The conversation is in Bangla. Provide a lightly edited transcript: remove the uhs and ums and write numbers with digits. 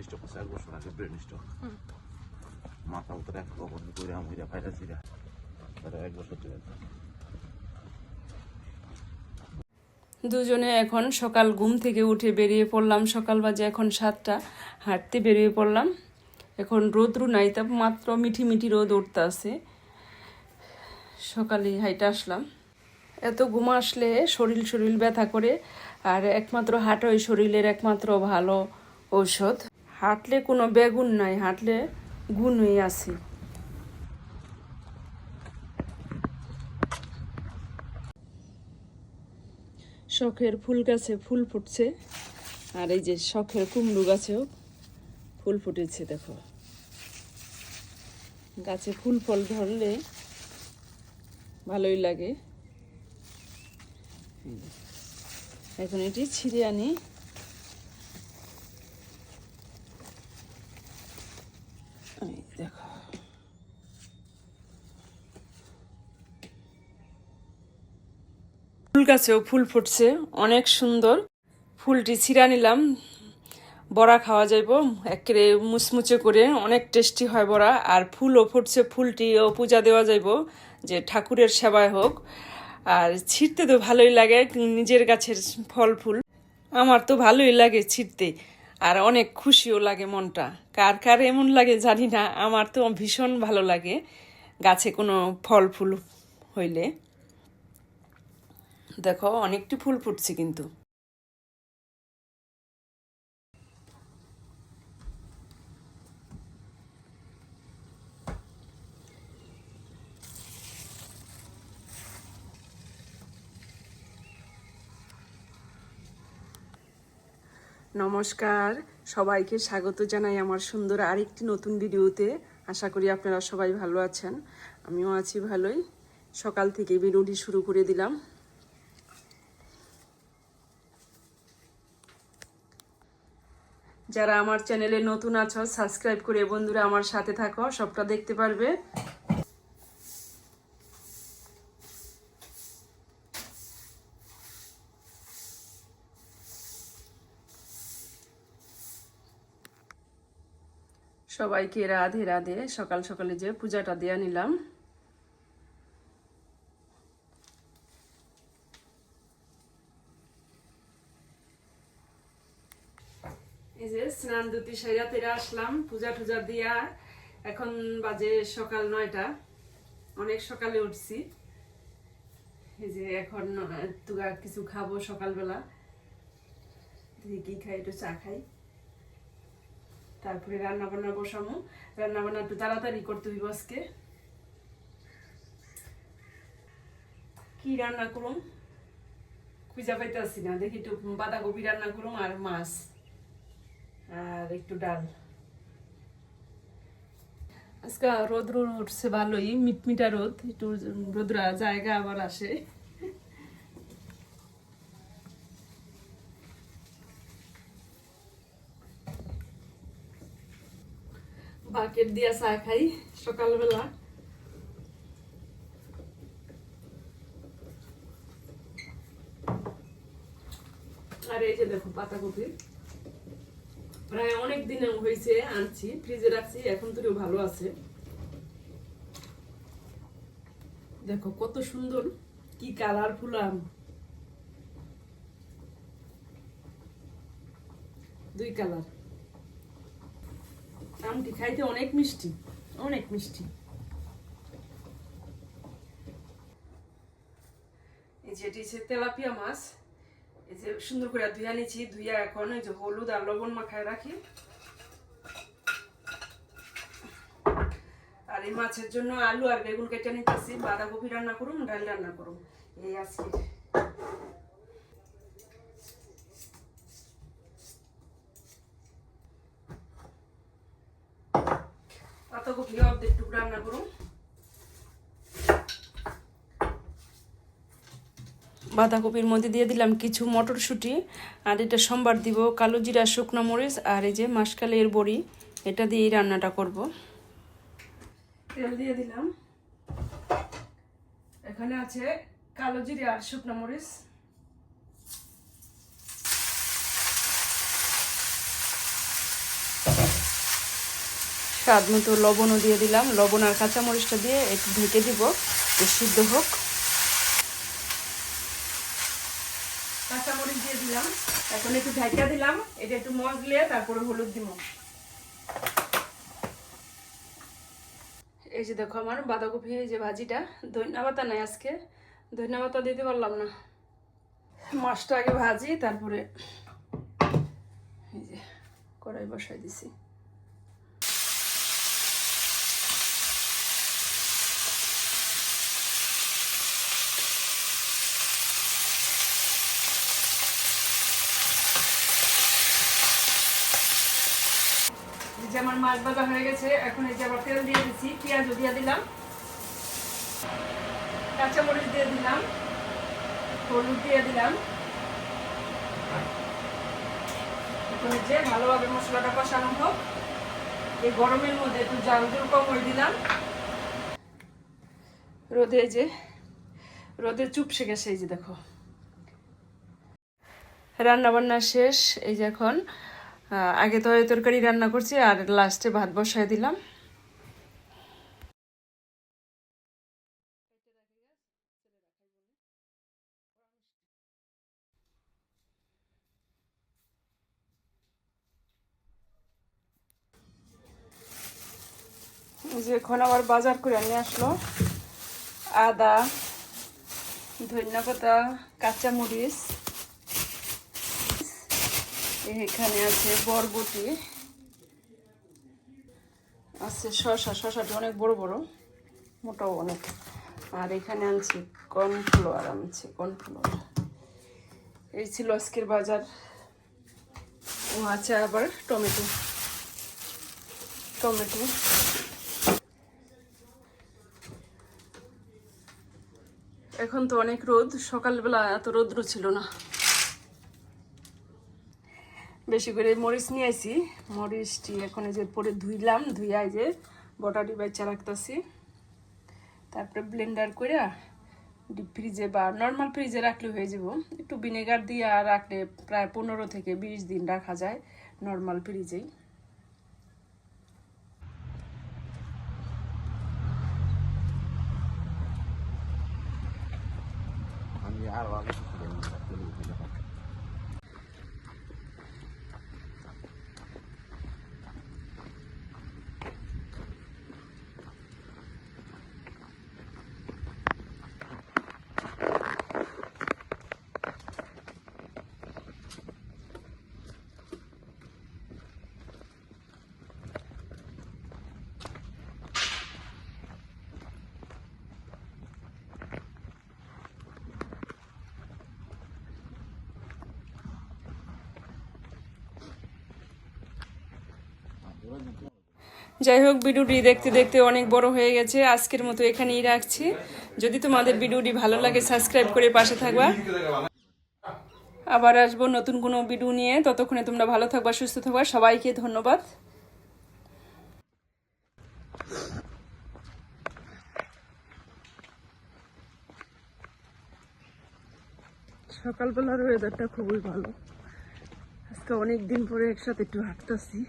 স্টক আছে 1 বছর আগে ব্রেন স্টক মাথা উত্তরে এক কবর করে আমরা ফাইটা ছিল তার 1 বছর চলে দুজনে এখন সকাল ঘুম থেকে উঠে বেরিয়ে পড়লাম। সকাল বাজে এখন 7টা, হাঁটতে বেরিয়ে পড়লাম। এখন রোদ্রু নাই, তা মাত্র মিঠি মিঠি রোদ উঠতে আছে। সকালে হাইটে আসলাম। এত ঘুম আসলে শরীর ব্যথা করে, আর একমাত্র হাঁটাই শরীরের একমাত্র ভালো ঔষধ। হাঁটলে কোনো বেগুন নাই, হাঁটলে গুণই আছে। শখের ফুল গাছে ফুল ফুটছে, আর এই যে শখের কুমড়ো গাছেও ফুল ফুটেছে। দেখো, গাছে ফুল ফল ধরলে ভালোই লাগে। এখন এটি ছিঁড়ে আনি। দেখো, ফুল গাছেও ফুল ফুটছে, অনেক সুন্দর। ফুলটি ছিঁড়া নিলাম, বড়া খাওয়া যাইব একেবারে মুচমুচে করে, অনেক টেস্টি হয় বড়া। আর ফুলও ফুটছে, ফুলটিও পূজা দেওয়া যাইব, যে ঠাকুরের সেবায় হোক। আর ছিঁড়তে তো ভালোই লাগে, নিজের গাছের ফল ফুল আমার তো ভালোই লাগে ছিঁড়তে, আর অনেক খুশিও লাগে মনটা। কার কার এমন লাগে জানি না, আমার তো ভীষণ ভালো লাগে গাছে কোনো ফল ফুল হইলে। দেখো, অনেকটি ফুল ফুটছে কিন্তু। নমস্কার, সবাইকে স্বাগত জানাই আমার সুন্দর আরেকটি নতুন ভিডিওতে। আশা করি আপনারা সবাই ভালো আছেন, আমিও আছি ভালোই। সকাল থেকে ভিডিওটি শুরু করে দিলাম। যারা আমার চ্যানেলে নতুন আছো, সাবস্ক্রাইব করে বন্ধুরা আমার সাথে থাকো, সবটা দেখতে পারবে। সবাইকে রাধে রাধে। সকাল সকালে যে পূজাটা দেয়া নিলাম। এই যে স্নান দুটি সাইরা তেরা আসলাম, পূজা টুজা দিয়া। এখন বাজে সকাল 9টা, অনেক সকালে উঠছি। এই যে এখন তুগা কিছু খাবো সকালবেলা, কি খাই, একটু চা খাই, তারপরে রান্না বান্না বসামো। রান্না বান্না একটু তাড়াতাড়ি করতে হইব আজকে। কি রান্না করুম খুঁজা পাইতেছি না, দেখি একটু বাঁধাকপি রান্না করুম, আর মাছ, আর একটু ডাল। আজকে রোদ উঠছে ভালোই, মিটমিটা রোদ, একটু রোদরা জায়গা আবার আসে। বাকেট দিয়া চা খাই সকালবেলা। আর এই যে দেখো পাতাকপি, প্রায় অনেক দিন হয়েছে আনছি, ফ্রিজে রাখছি, এখন তো ভালো আছে। দেখো কত সুন্দর, কি কালারফুল আম, 2 কালার। আমটি খাইতে অনেক মিষ্টি, অনেক মিষ্টি। এই যে এটি তেলাপিয়া মাছ, এই যে সুন্দর করে ধুইয়া নিচ্ছি। ধুইয়া এখন এই যে হলুদ আর লবণ মাখায় রাখি। আর এই মাছের জন্য আলু আর বেগুন কেটে নিতেছি। বাঁধাকপি রান্না করুম, ডাল রান্না করুম, এই আজকে। পাতাকপি অর্ধেক টুকরা রান্না করুম। বাঁধাকপির মধ্যে দিয়ে দিলাম কিছু মটরশুঁটি, আর এটা সোমবার দিব কালো জিরা, শুকনো মরিচ, আর এই যে মাসকালের বড়ি, এটা দিয়ে রান্নাটা করব। তেল দিয়ে দিলাম, এখানে আছে কালো জিরা আর শুকনো মরিচ। স্বাদ মতো লবণও দিয়ে দিলাম, লবণ আর কাঁচামরিচটা দিয়ে একটু ঢেকে দিব, সিদ্ধ হোক। কাঁচামরিচ দিয়ে দিলাম, এখন একটু ঢাকা দিলাম, এটা একটু মজলে তারপরে হলুদ দিব। এই যে দেখো আমার বাঁধাকপি, এই যে ভাজিটা, ধনিয়া পাতা নাই আজকে, ধনিয়া পাতা দিতে পারলাম না। মাছটা আগে ভাজি, তারপরে এই যে কড়াই বসাই দিছি। যে আমার মাছ ভাজা হয়ে গেছে, এখন এই যে আবার তেল দিয়ে দিচ্ছি, পেঁয়াজও দিয়ে দিলাম, কাঁচামরিচ দিয়ে দিলাম, হলুদ দিয়ে দিলাম। এখন যে ভালোভাবে মশলাটা কষানো হোক। এই গরমের মধ্যে একটু জাল জল কম করে দিলাম। রোদে যে রোদে চুপসে গেছে, এই যে দেখো রান্না বান্না শেষ। এই যে এখন আগে তো তরকারি রান্না করছি আর লাস্টে ভাত বসায় দিলাম। যে এখন আবার বাজার করে নিয়ে আসলো আদা, ধনিয়া পাতা, কাঁচামরিচ, এখানে আছে বরবটি, আছে শসা, শসাটা অনেক বড় বড়, মোটাও অনেক। আর এখানে আনছি কর্নফ্লাওয়ার, এই ছিল আজকের বাজার। ও আছে আবার টমেটো। এখন তো অনেক রোদ, সকালবেলা এত রৌদ্র ছিল না। বেশি করে মরিচ নিয়ে আসি, মরিচটি এখন এই যে পরে ধুইলাম, ধুইয়া যে বটাটি বাইচা রাখতেছি, তারপরে ব্লেন্ডার করে ডিপ ফ্রিজে বা নর্মাল ফ্রিজে রাখলে হয়ে যাব। একটু ভিনেগার দিয়ে রাখলে প্রায় 15 থেকে 20 দিন রাখা যায় নর্মাল ফ্রিজেই। আমি আর আগে যাই হোক, ভিডিওটি দেখতে দেখতে অনেক বড় হয়ে গেছে, আজকের মতো এখানেই রাখছি। যদি তোমাদের ভিডিওটি ভালো লাগে সাবস্ক্রাইব করে পাশে থাকবা। আবার আসবো নতুন কোনো ভিডিও নিয়ে, ততক্ষণে তোমরা ভালো থাকবা, সুস্থ থাকবা। সবাইকে ধন্যবাদ। সকালবেলার ওয়েদারটা খুবই ভালো, আজকে অনেক দিন পরে একসাথে একটু হাঁটতেছি।